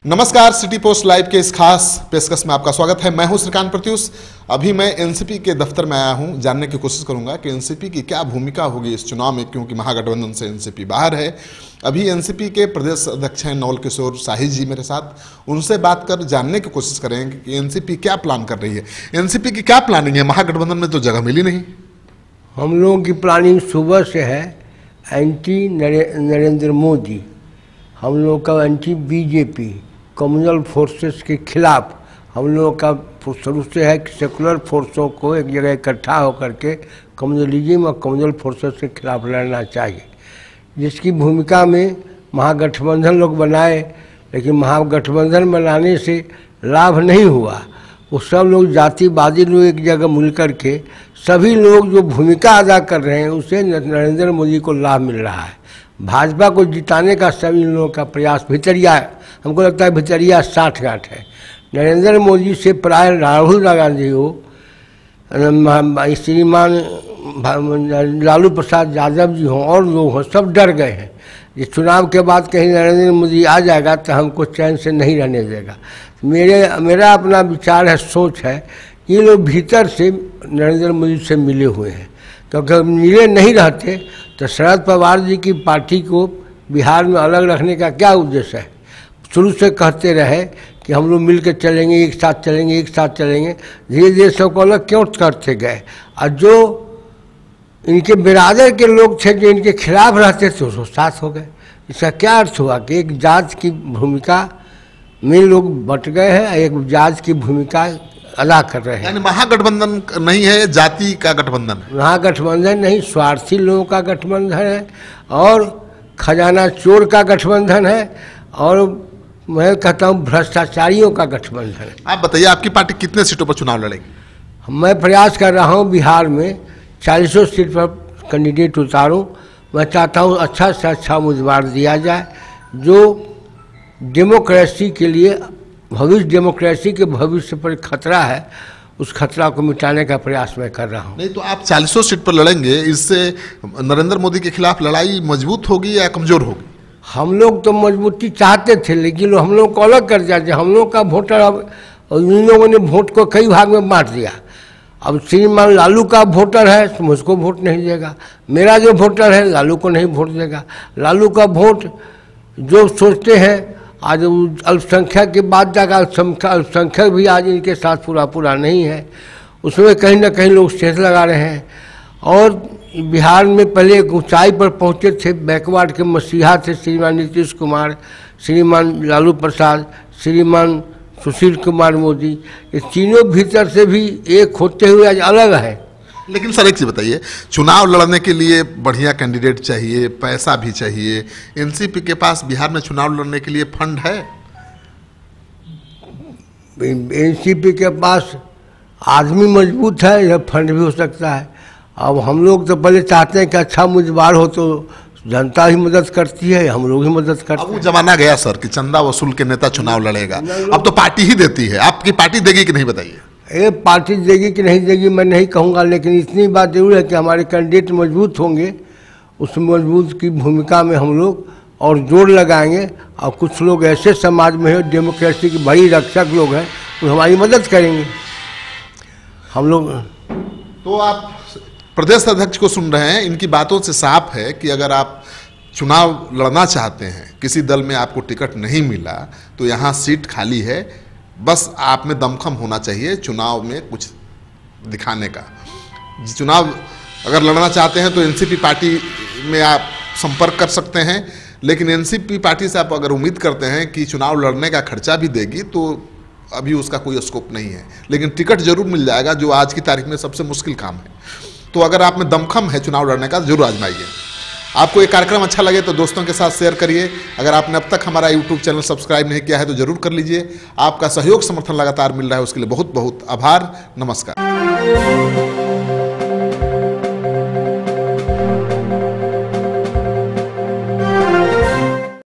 नमस्कार, city post live के इस खास पेशकश में आपका स्वागत है। मैं हूं श्रीकांत प्रत्युष। अभी मैं एनसीपी के दफ्तर में आया हूं, जानने की कोशिश करूंगा कि एनसीपी की क्या भूमिका होगी इस चुनाव में, क्योंकि महागठबंधन से एनसीपी बाहर है। अभी एनसीपी के प्रदेश अध्यक्ष हैं नवल किशोर शाही जी मेरे साथ, उनसे बात कर जानने की कोशिश करेंगे कि एनसीपी क्या प्लान कर रही है। एनसीपी की क्या प्लानिंग है? महागठबंधन में तो जगह मिली नहीं। हम लोगों की प्लानिंग सुबह से है एंटी नरेंद्र मोदी, हम लोग का एंटी बीजेपी कम्युनल फोर्सेस के खिलाफ हम लोगों का शुरू से है कि सेकुलर फोर्सों को एक जगह इकट्ठा होकर के कम्युनलिज्म और कम्युनल फोर्सेस के खिलाफ लड़ना चाहिए, जिसकी भूमिका में महागठबंधन लोग बनाए। लेकिन महागठबंधन बनाने से लाभ नहीं हुआ। वो सब लोग जातिवादी लोग एक जगह मिल कर के सभी लोग जो भूमिका अदा कर रहे हैं उससे नरेंद्र मोदी को लाभ मिल रहा है। भाजपा को जिताने का सभी लोगों का प्रयास भितरिया, हमको लगता है भितरिया साठगांठ है। नरेंद्र मोदी से प्राय राहुल गांधी हो, श्रीमान लालू प्रसाद यादव जी हों और लोग हों, सब डर गए हैं। इस चुनाव के बाद कहीं नरेंद्र मोदी आ जाएगा तो हमको चैन से नहीं रहने देगा। मेरा अपना विचार है, सोच है कि ये लोग भीतर से नरेंद्र मोदी से मिले हुए हैं, क्योंकि मिले नहीं रहते तो शरद पवार जी की पार्टी को बिहार में अलग रखने का क्या उद्देश्य है। शुरू से कहते रहे कि हम लोग मिल कर चलेंगे, एक साथ चलेंगे, एक साथ चलेंगे। धीरे धीरे सबको अलग क्यों करते गए? और जो इनके बिरादर के लोग थे जो इनके खिलाफ रहते थे वो साथ हो गए। इसका क्या अर्थ हुआ कि एक जात की भूमिका में लोग बट गए हैं, एक जात की भूमिका अदा कर रहे हैं। यानी महागठबंधन नहीं है, जाति का गठबंधन है। महागठबंधन नहीं, स्वार्थी लोगों का गठबंधन है और खजाना चोर का गठबंधन है और मैं कहता हूँ भ्रष्टाचारियों का गठबंधन है। आप बताइए, आपकी पार्टी कितने सीटों पर चुनाव लड़ेगी? मैं प्रयास कर रहा हूँ बिहार में 40 सीट पर कैंडिडेट उतारूँ। मैं चाहता हूँ अच्छा से अच्छा उम्मीदवार दिया जाए जो डेमोक्रेसी के लिए, भविष्य डेमोक्रेसी के भविष्य पर खतरा है, उस खतरा को मिटाने का प्रयास मैं कर रहा हूँ। नहीं तो आप 40 सीट पर लड़ेंगे, इससे नरेंद्र मोदी के खिलाफ लड़ाई मजबूत होगी या कमजोर होगी? हम लोग तो मजबूती चाहते थे, लेकिन हम लोग को अलग कर दिया। हम लोग का वोटर अब इन लोगों ने वोट को कई भाग में बांट दिया। अब श्रीमान लालू का वोटर है तो मुझको वोट नहीं देगा, मेरा जो वोटर है लालू को नहीं वोट देगा। लालू का वोट जो सोचते हैं, आज अल्पसंख्यक की बात जाकर अल्पसंख्यक भी आज इनके साथ पूरा नहीं है, उसमें कहीं ना कहीं लोग सेध लगा रहे हैं। और बिहार में पहले एक ऊंचाई पर पहुंचे थे, बैकवर्ड के मसीहा थे श्रीमान नीतीश कुमार, श्रीमान लालू प्रसाद, श्रीमान सुशील कुमार मोदी। ये तीनों भीतर से भी एक होते हुए आज अलग है। लेकिन सर एक चीज बताइए, चुनाव लड़ने के लिए बढ़िया कैंडिडेट चाहिए, पैसा भी चाहिए। एनसीपी के पास बिहार में चुनाव लड़ने के लिए फंड है? एनसीपी के पास आदमी मजबूत है, यह फंड भी हो सकता है। अब हम लोग तो पहले चाहते हैं कि अच्छा उम्मीदवार हो तो जनता ही मदद करती है, हम लोग ही मदद करते हैं। अब वो जमाना गया सर कि चंदा वसूल के नेता चुनाव लड़ेगा, अब तो पार्टी ही देती है। आपकी पार्टी देगी कि नहीं बताइए? ये पार्टी देगी कि नहीं देगी मैं नहीं कहूँगा, लेकिन इतनी बात जरूर है कि हमारे कैंडिडेट मजबूत होंगे। उस मजबूत की भूमिका में हम लोग और जोर लगाएंगे। और कुछ लोग ऐसे समाज में हैं डेमोक्रेसी के बड़ी रक्षक लोग हैं, वो हमारी मदद करेंगे। हम लोग तो आप प्रदेश अध्यक्ष को सुन रहे हैं, इनकी बातों से साफ है कि अगर आप चुनाव लड़ना चाहते हैं, किसी दल में आपको टिकट नहीं मिला तो यहाँ सीट खाली है, बस आप में दमखम होना चाहिए चुनाव में कुछ दिखाने का। चुनाव अगर लड़ना चाहते हैं तो एनसीपी पार्टी में आप संपर्क कर सकते हैं, लेकिन एनसीपी पार्टी से आप अगर उम्मीद करते हैं कि चुनाव लड़ने का खर्चा भी देगी तो अभी उसका कोई स्कोप नहीं है। लेकिन टिकट जरूर मिल जाएगा, जो आज की तारीख में सबसे मुश्किल काम है। तो अगर आप में दमखम है चुनाव लड़ने का, जरूर आजमाइए। आपको ये कार्यक्रम अच्छा लगे तो दोस्तों के साथ शेयर करिए। अगर आपने अब तक हमारा यूट्यूब चैनल सब्सक्राइब नहीं किया है तो जरूर कर लीजिए। आपका सहयोग समर्थन लगातार मिल रहा है, उसके लिए बहुत बहुत आभार। नमस्कार।